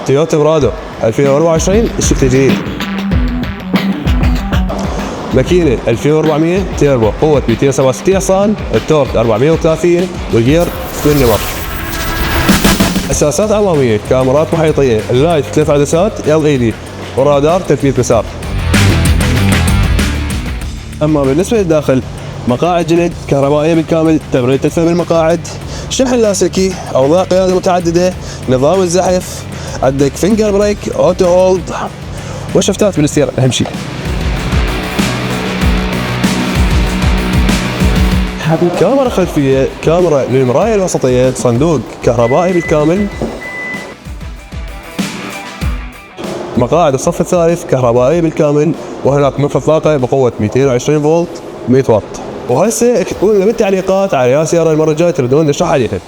تويوتا برادو 2024 الشكل الجديد. ماكينة 2400 تيربو، قوة 267 حصان، التورك 430 والجير 8 نمط. اساسات امامية، كاميرات محيطية، اللايت 3 عدسات LED، ورادار تثبيت مسار. اما بالنسبة للداخل، مقاعد جلد كهربائية بالكامل، تبريد تدفئة بالمقاعد، شحن لاسلكي، اوضاع قيادة متعددة، نظام الزحف، عندك فينجر بريك، اوتو هولد، وشفتات بالستير اهم شيء. كاميرا خلفية، كاميرا للمراية الوسطية، صندوق كهربائي بالكامل، مقاعد الصف الثالث كهربائية بالكامل، وهناك منفذ طاقة بقوة 220 فولت 100 واط. وهسه اكتبوا لنا بالتعليقات على يا سيارة المرة الجاية تريدون نشرح عليها.